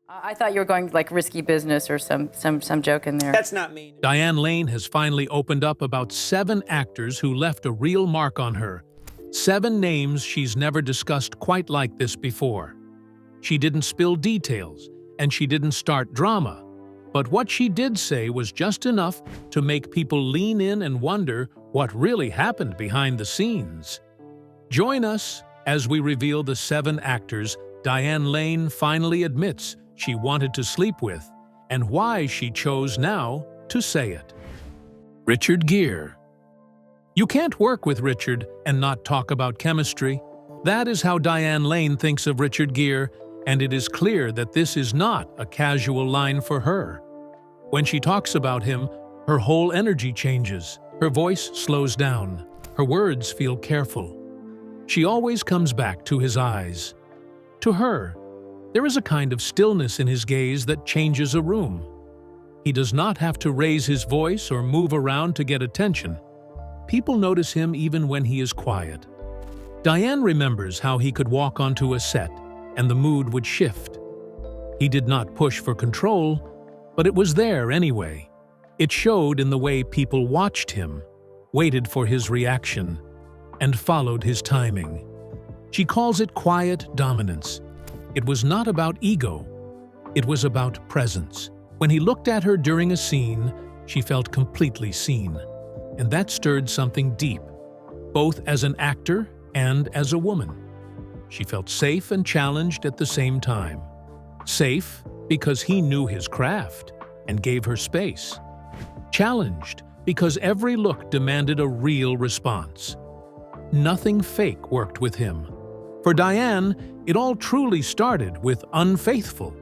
I thought you were going like risky business or some joke in there. That's not me. Diane Lane has finally opened up about 7 actors who left a real mark on her. 7 names she's never discussed quite like this before. She didn't spill details, and she didn't start drama. But what she did say was just enough to make people lean in and wonder what really happened behind the scenes. Join us as we reveal the 7 actors Diane Lane finally admits she wanted to sleep with, and why she chose now to say it. Richard Gere. You can't work with Richard and not talk about chemistry. That is how Diane Lane thinks of Richard Gere, and it is clear that this is not a casual line for her. When she talks about him, her whole energy changes, her voice slows down, her words feel careful. She always comes back to his eyes. To her, there is a kind of stillness in his gaze that changes a room. He does not have to raise his voice or move around to get attention. People notice him even when he is quiet. Diane remembers how he could walk onto a set and the mood would shift. He did not push for control, but it was there anyway. It showed in the way people watched him, waited for his reaction, and followed his timing. She calls it quiet dominance. It was not about ego. It was about presence. When he looked at her during a scene, she felt completely seen. And that stirred something deep, both as an actor and as a woman. She felt safe and challenged at the same time. Safe because he knew his craft and gave her space. Challenged because every look demanded a real response. Nothing fake worked with him. For Diane, it all truly started with Unfaithful.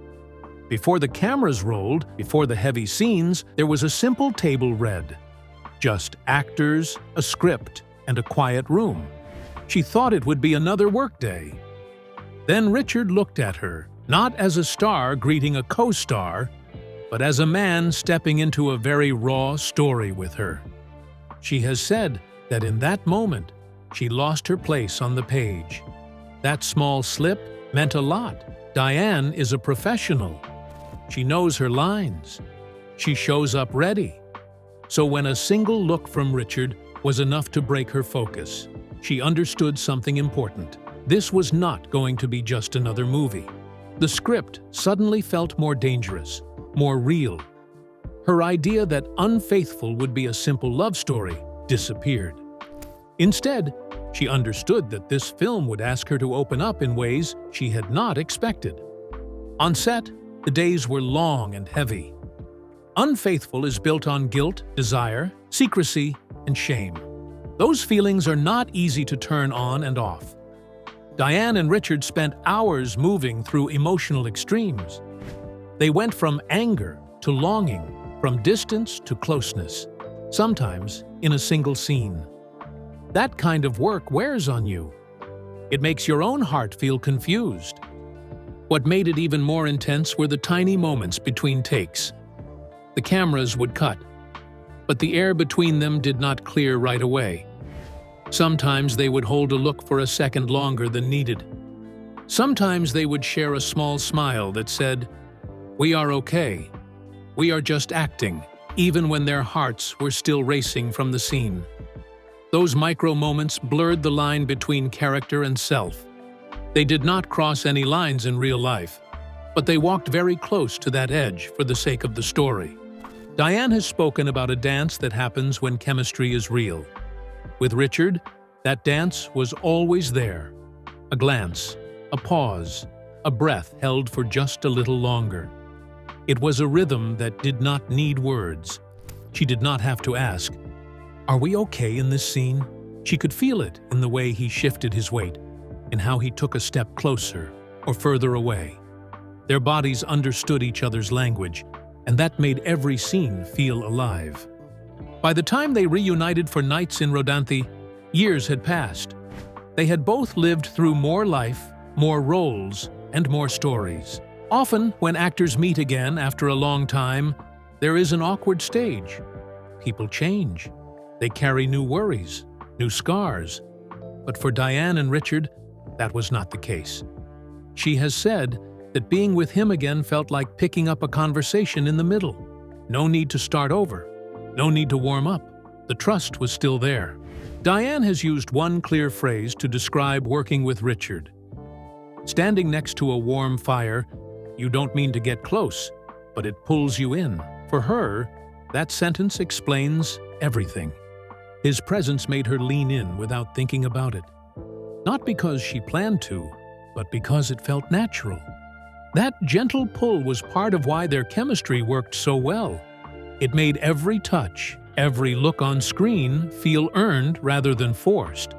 Before the cameras rolled, before the heavy scenes, there was a simple table read. Just actors, a script, and a quiet room. She thought it would be another workday. Then Richard looked at her, not as a star greeting a co-star, but as a man stepping into a very raw story with her. She has said that in that moment, she lost her place on the page. That small slip meant a lot. Diane is a professional. She knows her lines. She shows up ready. So when a single look from Richard was enough to break her focus, she understood something important. This was not going to be just another movie. The script suddenly felt more dangerous, more real. Her idea that Unfaithful would be a simple love story disappeared. Instead, she understood that this film would ask her to open up in ways she had not expected. On set, the days were long and heavy. Unfaithful is built on guilt, desire, secrecy, and shame. Those feelings are not easy to turn on and off. Diane and Richard spent hours moving through emotional extremes. They went from anger to longing, from distance to closeness, sometimes in a single scene. That kind of work wears on you. It makes your own heart feel confused. What made it even more intense were the tiny moments between takes. The cameras would cut, but the air between them did not clear right away. Sometimes they would hold a look for a second longer than needed. Sometimes they would share a small smile that said, "We are okay. We are just acting," even when their hearts were still racing from the scene. Those micro moments blurred the line between character and self. They did not cross any lines in real life, but they walked very close to that edge for the sake of the story. Diane has spoken about a dance that happens when chemistry is real. With Richard, that dance was always there. A glance, a pause, a breath held for just a little longer. It was a rhythm that did not need words. She did not have to ask, "Are we okay in this scene?" She could feel it in the way he shifted his weight, in how he took a step closer or further away. Their bodies understood each other's language, and that made every scene feel alive. By the time they reunited for Nights in Rodanthe, years had passed. They had both lived through more life, more roles, and more stories. Often, when actors meet again after a long time, there is an awkward stage. People change. They carry new worries, new scars. But for Diane and Richard, that was not the case. She has said that being with him again felt like picking up a conversation in the middle. No need to start over. No need to warm up. The trust was still there. Diane has used one clear phrase to describe working with Richard. Standing next to a warm fire, you don't mean to get close, but it pulls you in. For her, that sentence explains everything. His presence made her lean in without thinking about it. Not because she planned to, but because it felt natural. That gentle pull was part of why their chemistry worked so well. It made every touch, every look on screen feel earned rather than forced.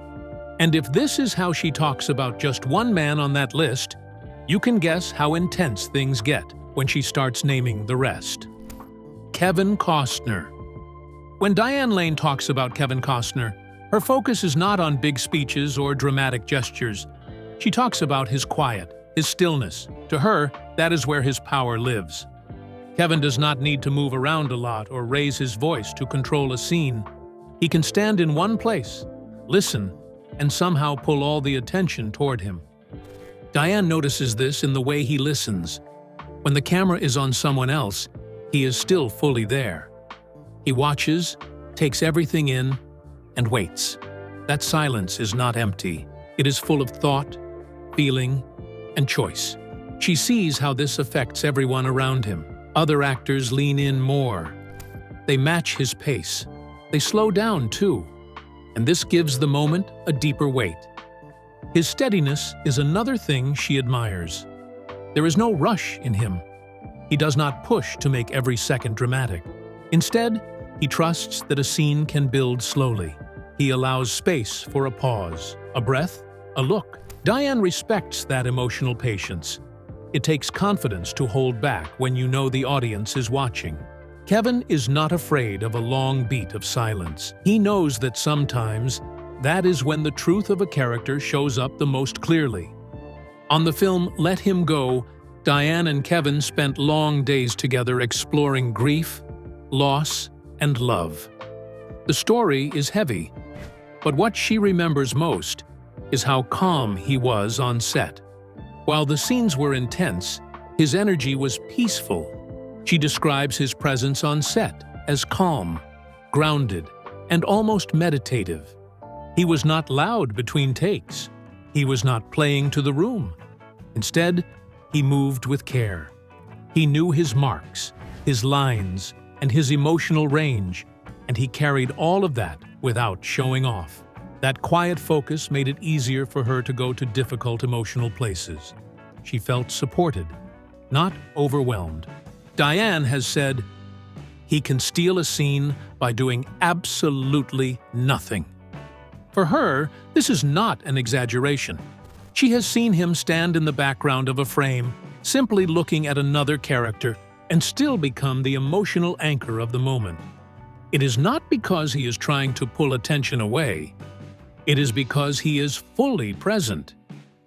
And if this is how she talks about just one man on that list, you can guess how intense things get when she starts naming the rest. Kevin Costner. When Diane Lane talks about Kevin Costner, her focus is not on big speeches or dramatic gestures. She talks about his quiet, his stillness. To her, that is where his power lives. Kevin does not need to move around a lot or raise his voice to control a scene. He can stand in one place, listen, and somehow pull all the attention toward him. Diane notices this in the way he listens. When the camera is on someone else, he is still fully there. He watches, takes everything in, and waits. That silence is not empty. It is full of thought, feeling, and choice. She sees how this affects everyone around him. Other actors lean in more. They match his pace. They slow down too. And this gives the moment a deeper weight. His steadiness is another thing she admires. There is no rush in him. He does not push to make every second dramatic. Instead, he trusts that a scene can build slowly. He allows space for a pause, a breath, a look. Diane respects that emotional patience. It takes confidence to hold back when you know the audience is watching. Kevin is not afraid of a long beat of silence. He knows that sometimes that is when the truth of a character shows up the most clearly. On the film Let Him Go, Diane and Kevin spent long days together exploring grief, loss, and love. The story is heavy, but what she remembers most is how calm he was on set. While the scenes were intense, his energy was peaceful. She describes his presence on set as calm, grounded, and almost meditative. He was not loud between takes. He was not playing to the room. Instead, he moved with care. He knew his marks, his lines, and his emotional range, and he carried all of that without showing off. That quiet focus made it easier for her to go to difficult emotional places. She felt supported, not overwhelmed. Diane has said, "He can steal a scene by doing absolutely nothing." For her, this is not an exaggeration. She has seen him stand in the background of a frame, simply looking at another character, and still become the emotional anchor of the moment. It is not because he is trying to pull attention away. It is because he is fully present,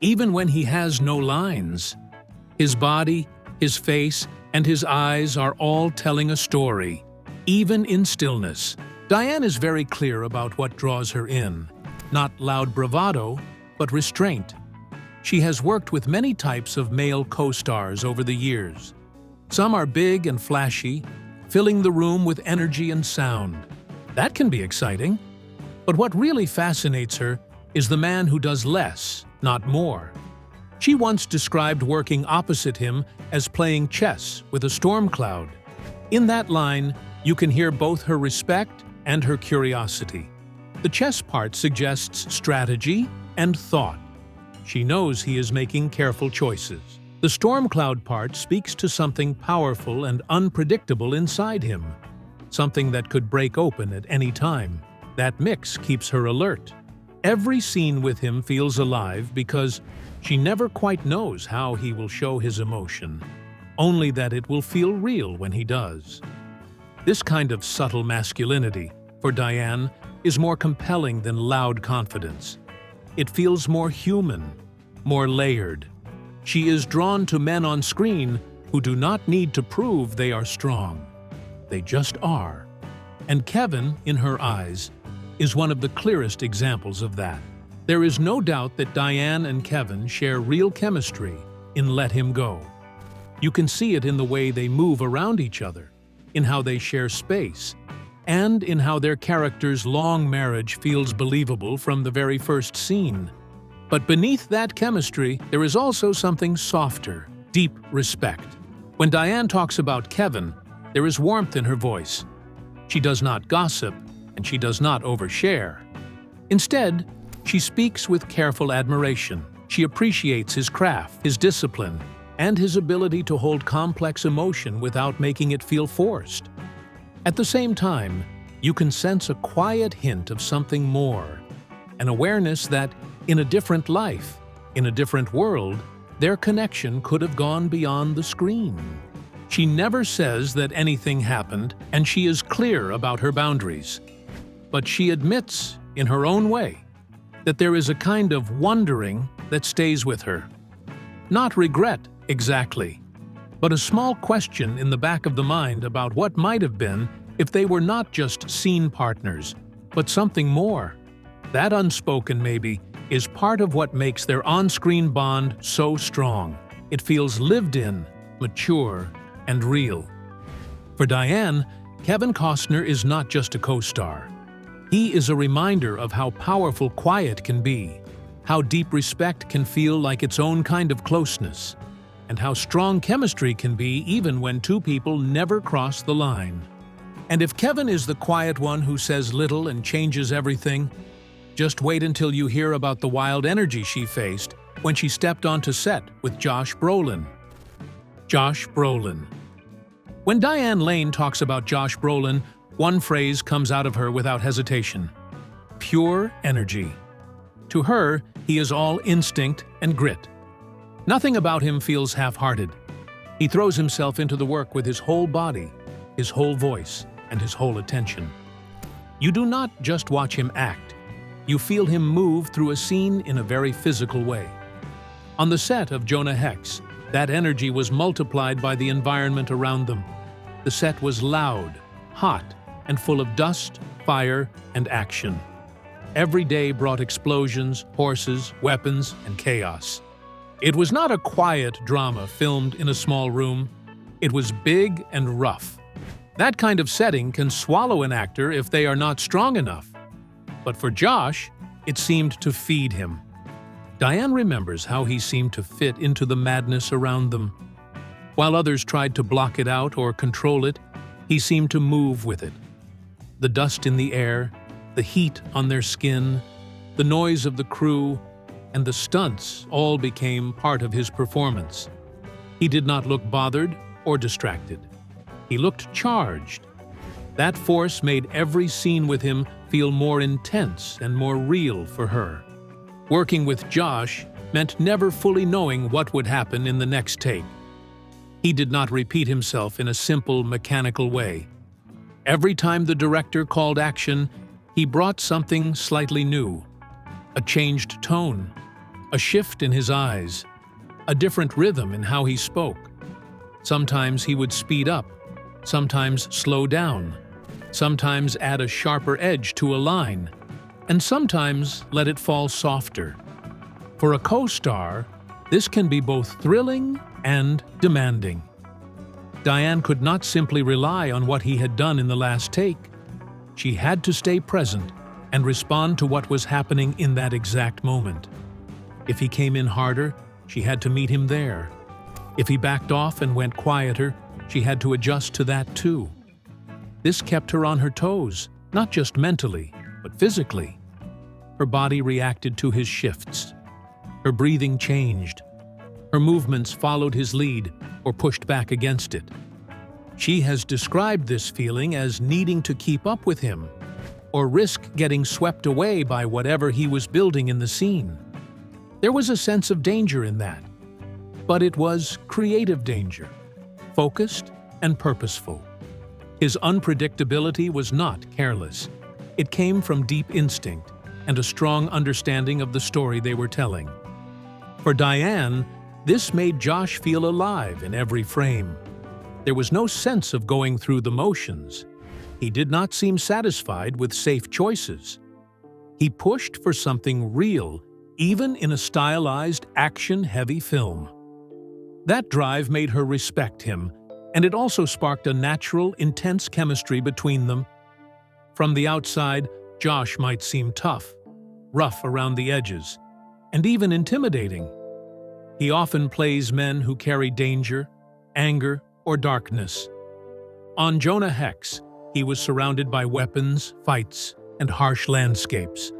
even when he has no lines. His body, his face, and his eyes are all telling a story, even in stillness. Diane is very clear about what draws her in. Not loud bravado, but restraint. She has worked with many types of male co-stars over the years. Some are big and flashy, filling the room with energy and sound. That can be exciting. But what really fascinates her is the man who does less, not more. She once described working opposite him as playing chess with a storm cloud. In that line, you can hear both her respect and her curiosity. The chess part suggests strategy and thought. She knows he is making careful choices. The storm cloud part speaks to something powerful and unpredictable inside him, something that could break open at any time. That mix keeps her alert. Every scene with him feels alive because she never quite knows how he will show his emotion, only that it will feel real when he does. This kind of subtle masculinity, for Diane, is more compelling than loud confidence. It feels more human, more layered. She is drawn to men on screen who do not need to prove they are strong. They just are. And Kevin, in her eyes, is one of the clearest examples of that. There is no doubt that Diane and Kevin share real chemistry in Let Him Go. You can see it in the way they move around each other, in how they share space, and in how their characters' long marriage feels believable from the very first scene. But beneath that chemistry, there is also something softer, deep respect. When Diane talks about Kevin, there is warmth in her voice. She does not gossip, and she does not overshare. Instead, she speaks with careful admiration. She appreciates his craft, his discipline, and his ability to hold complex emotion without making it feel forced. At the same time, you can sense a quiet hint of something more, an awareness that, in a different life, in a different world, their connection could have gone beyond the screen. She never says that anything happened, and she is clear about her boundaries. But she admits, in her own way, that there is a kind of wondering that stays with her. Not regret, exactly, but a small question in the back of the mind about what might have been if they were not just scene partners, but something more. That unspoken, maybe, is part of what makes their on-screen bond so strong. It feels lived in, mature, and real. For Diane, Kevin Costner is not just a co-star. He is a reminder of how powerful quiet can be, how deep respect can feel like its own kind of closeness, and how strong chemistry can be even when two people never cross the line. And if Kevin is the quiet one who says little and changes everything, just wait until you hear about the wild energy she faced when she stepped onto set with Josh Brolin. Josh Brolin. When Diane Lane talks about Josh Brolin, one phrase comes out of her without hesitation: pure energy. To her, he is all instinct and grit. Nothing about him feels half-hearted. He throws himself into the work with his whole body, his whole voice, and his whole attention. You do not just watch him act. You feel him move through a scene in a very physical way. On the set of Jonah Hex, that energy was multiplied by the environment around them. The set was loud, hot, and full of dust, fire, and action. Every day brought explosions, horses, weapons, and chaos. It was not a quiet drama filmed in a small room. It was big and rough. That kind of setting can swallow an actor if they are not strong enough. But for Josh, it seemed to feed him. Diane remembers how he seemed to fit into the madness around them. While others tried to block it out or control it, he seemed to move with it. The dust in the air, the heat on their skin, the noise of the crew, and the stunts all became part of his performance. He did not look bothered or distracted. He looked charged. That force made every scene with him feel more intense and more real for her. Working with Josh meant never fully knowing what would happen in the next take. He did not repeat himself in a simple, mechanical way. Every time the director called action, he brought something slightly new. A changed tone, a shift in his eyes, a different rhythm in how he spoke. Sometimes he would speed up, sometimes slow down, sometimes add a sharper edge to a line, and sometimes let it fall softer. For a co-star, this can be both thrilling and demanding. Diane could not simply rely on what he had done in the last take. She had to stay present and respond to what was happening in that exact moment. If he came in harder, she had to meet him there. If he backed off and went quieter, she had to adjust to that too. This kept her on her toes, not just mentally, but physically. Her body reacted to his shifts. Her breathing changed. Her movements followed his lead or pushed back against it. She has described this feeling as needing to keep up with him or risk getting swept away by whatever he was building in the scene. There was a sense of danger in that, but it was creative danger, focused and purposeful. His unpredictability was not careless. It came from deep instinct and a strong understanding of the story they were telling. For Diane, this made Josh feel alive in every frame. There was no sense of going through the motions. He did not seem satisfied with safe choices. He pushed for something real, even in a stylized, action-heavy film. That drive made her respect him, and it also sparked a natural, intense chemistry between them. From the outside, Josh might seem tough, rough around the edges, and even intimidating. He often plays men who carry danger, anger, or darkness. On Jonah Hex, he was surrounded by weapons, fights, and harsh landscapes.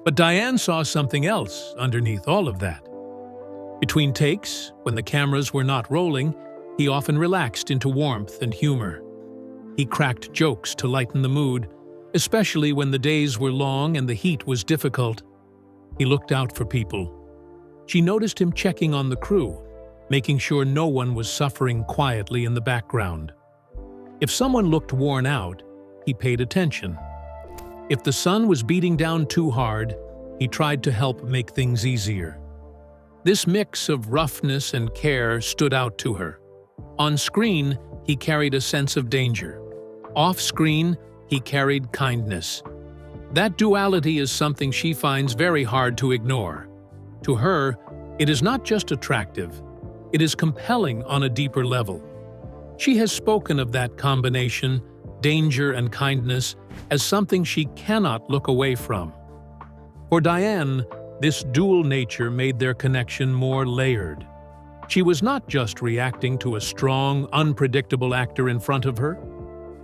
But Diane saw something else underneath all of that. Between takes, when the cameras were not rolling, he often relaxed into warmth and humor. He cracked jokes to lighten the mood, especially when the days were long and the heat was difficult. He looked out for people. She noticed him checking on the crew, making sure no one was suffering quietly in the background. If someone looked worn out, he paid attention. If the sun was beating down too hard, he tried to help make things easier. This mix of roughness and care stood out to her. On screen, he carried a sense of danger. Off screen, he carried kindness. That duality is something she finds very hard to ignore. To her, it is not just attractive, it is compelling on a deeper level. She has spoken of that combination, danger and kindness, as something she cannot look away from. For Diane, this dual nature made their connection more layered. She was not just reacting to a strong, unpredictable actor in front of her.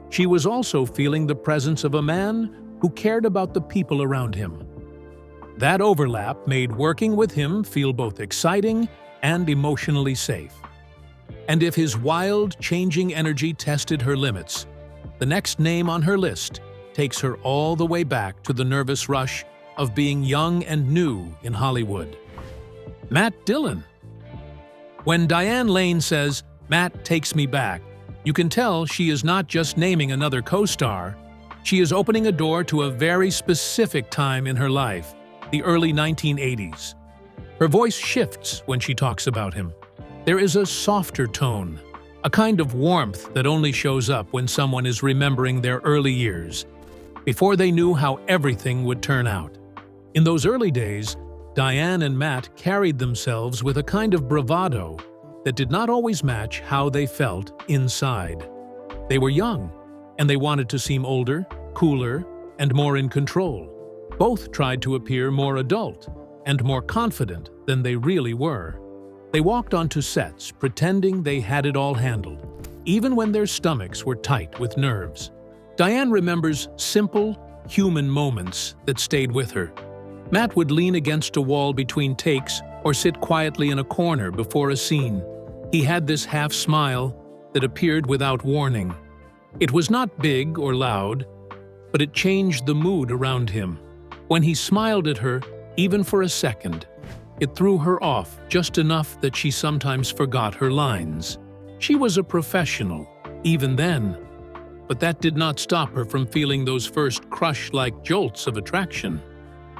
She was also feeling the presence of a man who cared about the people around him. That overlap made working with him feel both exciting and emotionally safe. And if his wild, changing energy tested her limits, the next name on her list takes her all the way back to the nervous rush of being young and new in Hollywood. Matt Dillon. When Diane Lane says, "Matt takes me back," you can tell she is not just naming another co-star, she is opening a door to a very specific time in her life, the early 1980s. Her voice shifts when she talks about him. There is a softer tone, a kind of warmth that only shows up when someone is remembering their early years, before they knew how everything would turn out. In those early days, Diane and Matt carried themselves with a kind of bravado that did not always match how they felt inside. They were young, and they wanted to seem older, cooler, and more in control. Both tried to appear more adult and more confident than they really were. They walked onto sets pretending they had it all handled, even when their stomachs were tight with nerves. Diane remembers simple, human moments that stayed with her. Matt would lean against a wall between takes or sit quietly in a corner before a scene. He had this half smile that appeared without warning. It was not big or loud, but it changed the mood around him. When he smiled at her, even for a second, it threw her off just enough that she sometimes forgot her lines. She was a professional, even then, but that did not stop her from feeling those first crush-like jolts of attraction.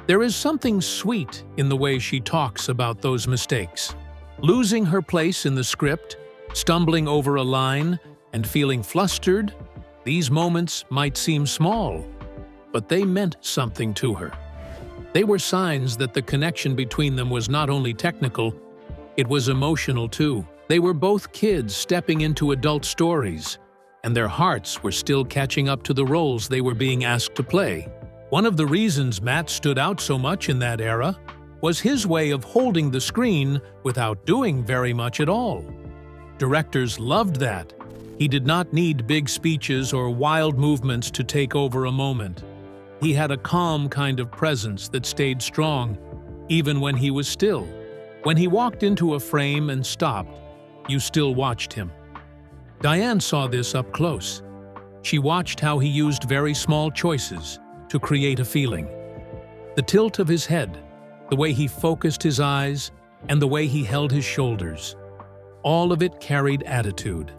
There is something sweet in the way she talks about those mistakes. Losing her place in the script, stumbling over a line, and feeling flustered, these moments might seem small, but they meant something to her. They were signs that the connection between them was not only technical, it was emotional too. They were both kids stepping into adult stories, and their hearts were still catching up to the roles they were being asked to play. One of the reasons Matt stood out so much in that era was his way of holding the screen without doing very much at all. Directors loved that. He did not need big speeches or wild movements to take over a moment. He had a calm kind of presence that stayed strong, even when he was still. When he walked into a frame and stopped, you still watched him. Diane saw this up close. She watched how he used very small choices to create a feeling. The tilt of his head, the way he focused his eyes, and the way he held his shoulders. All of it carried attitude.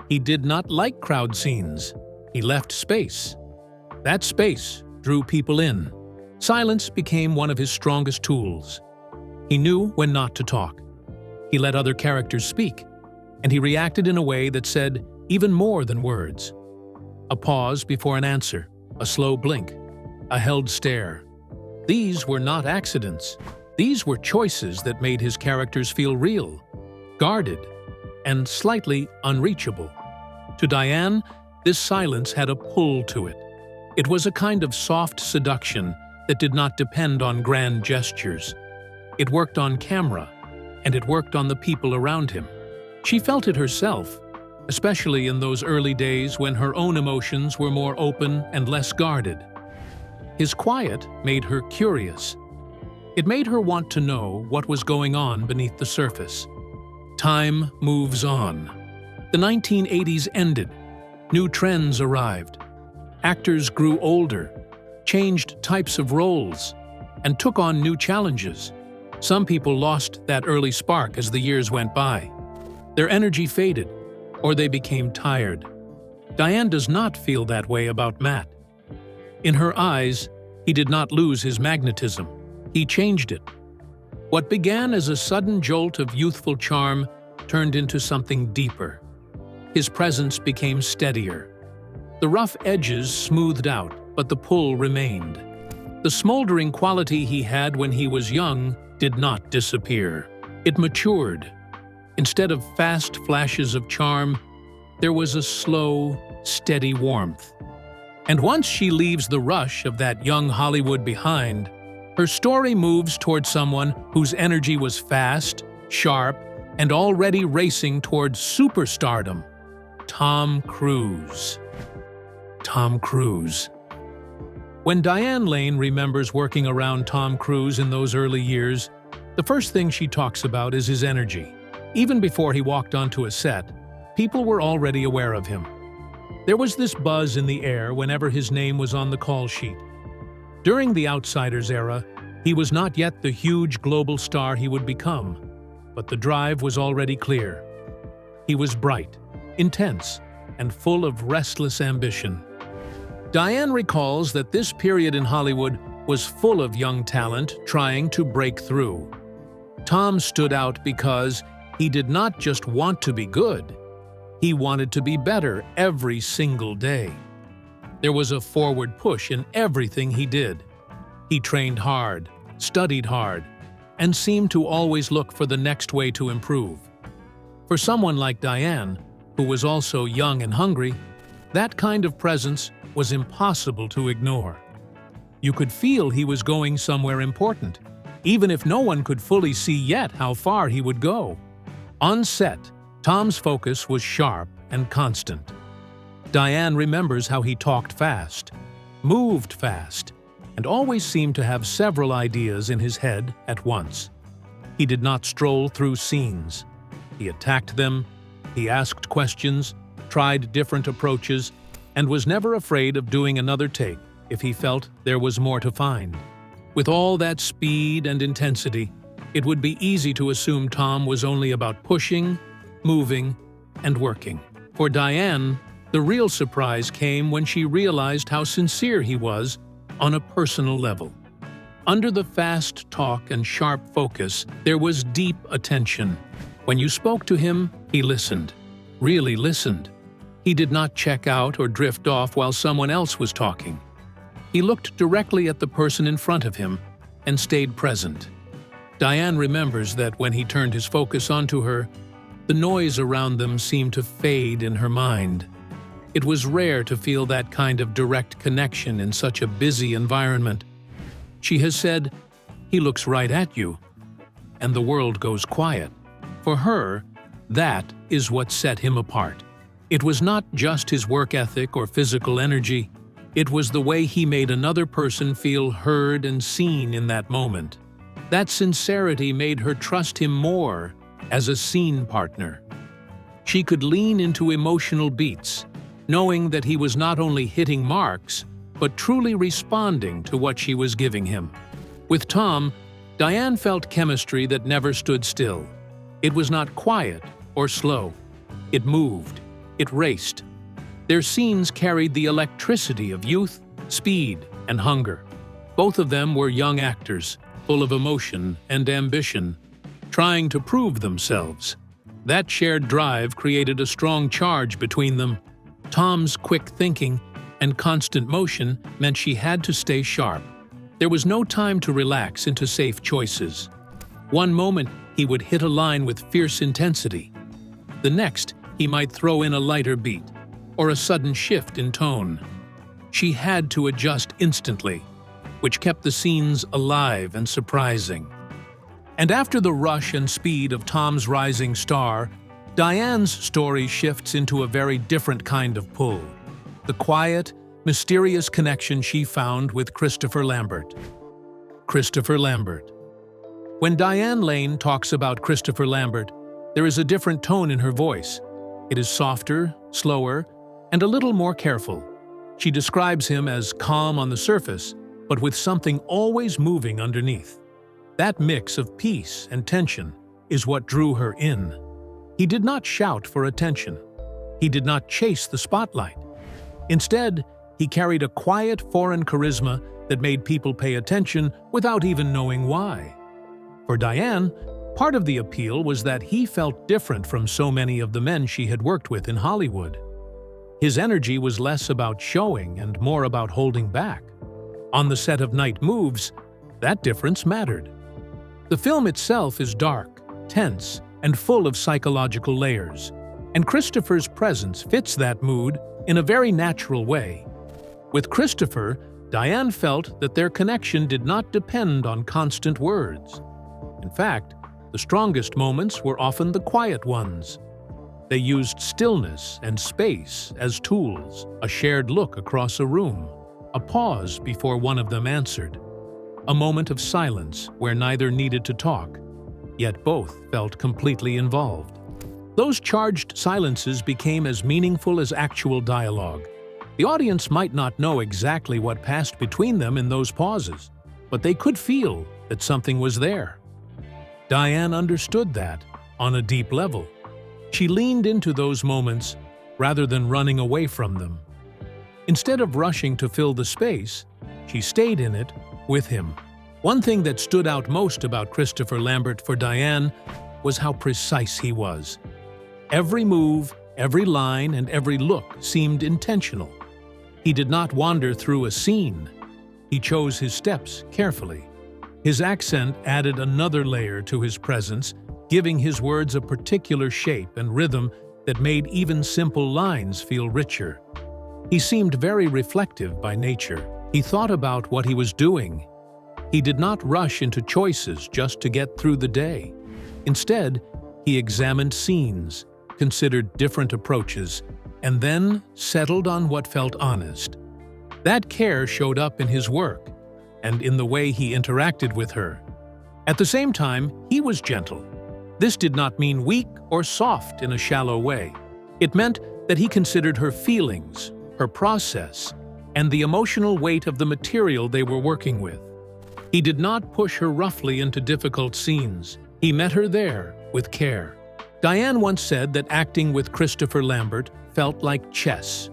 He did not like crowd scenes. He left space. That space drew people in. Silence became one of his strongest tools. He knew when not to talk. He let other characters speak, and he reacted in a way that said even more than words. A pause before an answer, a slow blink, a held stare. These were not accidents. These were choices that made his characters feel real, guarded, and slightly unreachable. To Diane, this silence had a pull to it. It was a kind of soft seduction that did not depend on grand gestures. It worked on camera, and it worked on the people around him. She felt it herself, especially in those early days when her own emotions were more open and less guarded. His quiet made her curious. It made her want to know what was going on beneath the surface. Time moves on. The 1980s ended. New trends arrived. Actors grew older, changed types of roles, and took on new challenges. Some people lost that early spark as the years went by. Their energy faded, or they became tired. Diane does not feel that way about Matt. In her eyes, he did not lose his magnetism. He changed it. What began as a sudden jolt of youthful charm turned into something deeper. His presence became steadier. The rough edges smoothed out, but the pull remained. The smoldering quality he had when he was young did not disappear. It matured. Instead of fast flashes of charm, there was a slow, steady warmth. And once she leaves the rush of that young Hollywood behind, her story moves toward someone whose energy was fast, sharp, and already racing towards superstardom. Tom Cruise. Tom Cruise. When Diane Lane remembers working around Tom Cruise in those early years, the first thing she talks about is his energy. Even before he walked onto a set, people were already aware of him. There was this buzz in the air whenever his name was on the call sheet. During the Outsiders era, he was not yet the huge global star he would become, but the drive was already clear. He was bright, intense, and full of restless ambition. Diane recalls that this period in Hollywood was full of young talent trying to break through. Tom stood out because he did not just want to be good, he wanted to be better every single day. There was a forward push in everything he did. He trained hard, studied hard, and seemed to always look for the next way to improve. For someone like Diane, who was also young and hungry, that kind of presence was impossible to ignore. You could feel he was going somewhere important, even if no one could fully see yet how far he would go. On set, Tom's focus was sharp and constant. Diane remembers how he talked fast, moved fast, and always seemed to have several ideas in his head at once. He did not stroll through scenes. He attacked them, he asked questions, tried different approaches, and was never afraid of doing another take if he felt there was more to find. With all that speed and intensity, it would be easy to assume Tom was only about pushing, moving, and working. For Diane, the real surprise came when she realized how sincere he was on a personal level. Under the fast talk and sharp focus, there was deep attention. When you spoke to him, he listened, really listened. He did not check out or drift off while someone else was talking. He looked directly at the person in front of him and stayed present. Diane remembers that when he turned his focus onto her, the noise around them seemed to fade in her mind. It was rare to feel that kind of direct connection in such a busy environment. She has said, "He looks right at you," and the world goes quiet. For her, that is what set him apart. It was not just his work ethic or physical energy. It was the way he made another person feel heard and seen in that moment. That sincerity made her trust him more as a scene partner. She could lean into emotional beats, knowing that he was not only hitting marks, but truly responding to what she was giving him. With Tom, Diane felt chemistry that never stood still. It was not quiet or slow. It moved. It raced. Their scenes carried the electricity of youth, speed, and hunger. Both of them were young actors, full of emotion and ambition, trying to prove themselves. That shared drive created a strong charge between them. Tom's quick thinking and constant motion meant she had to stay sharp. There was no time to relax into safe choices. One moment, he would hit a line with fierce intensity. The next, he might throw in a lighter beat or a sudden shift in tone. She had to adjust instantly, which kept the scenes alive and surprising. And after the rush and speed of Tom's rising star, Diane's story shifts into a very different kind of pull. The quiet, mysterious connection she found with Christopher Lambert. Christopher Lambert. When Diane Lane talks about Christopher Lambert, there is a different tone in her voice. It is softer, slower, and a little more careful. She describes him as calm on the surface, but with something always moving underneath. That mix of peace and tension is what drew her in. He did not shout for attention. He did not chase the spotlight. Instead, he carried a quiet foreign charisma that made people pay attention without even knowing why. For Diane, part of the appeal was that he felt different from so many of the men she had worked with in Hollywood. His energy was less about showing and more about holding back. On the set of Night Moves, that difference mattered. The film itself is dark, tense, and full of psychological layers, and Christopher's presence fits that mood in a very natural way. With Christopher, Diane felt that their connection did not depend on constant words. In fact, the strongest moments were often the quiet ones. They used stillness and space as tools, a shared look across a room, a pause before one of them answered, a moment of silence where neither needed to talk, yet both felt completely involved. Those charged silences became as meaningful as actual dialogue. The audience might not know exactly what passed between them in those pauses, but they could feel that something was there. Diane understood that on a deep level. She leaned into those moments rather than running away from them. Instead of rushing to fill the space, she stayed in it with him. One thing that stood out most about Christopher Lambert for Diane was how precise he was. Every move, every line, and every look seemed intentional. He did not wander through a scene. He chose his steps carefully. His accent added another layer to his presence, giving his words a particular shape and rhythm that made even simple lines feel richer. He seemed very reflective by nature. He thought about what he was doing. He did not rush into choices just to get through the day. Instead, he examined scenes, considered different approaches, and then settled on what felt honest. That care showed up in his work and in the way he interacted with her. At the same time, he was gentle. This did not mean weak or soft in a shallow way. It meant that he considered her feelings, her process, and the emotional weight of the material they were working with. He did not push her roughly into difficult scenes. He met her there with care. Diane once said that acting with Christopher Lambert felt like chess.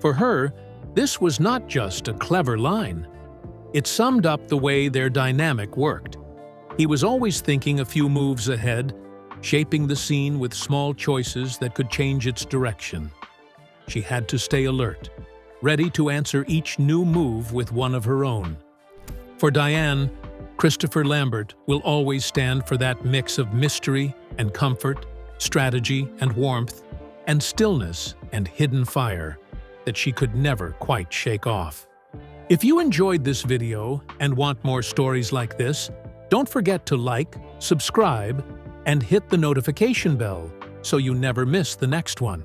For her, this was not just a clever line. It summed up the way their dynamic worked. He was always thinking a few moves ahead, shaping the scene with small choices that could change its direction. She had to stay alert, ready to answer each new move with one of her own. For Diane, Christopher Lambert will always stand for that mix of mystery and comfort, strategy and warmth, and stillness and hidden fire that she could never quite shake off. If you enjoyed this video and want more stories like this, don't forget to like, subscribe, and hit the notification bell so you never miss the next one.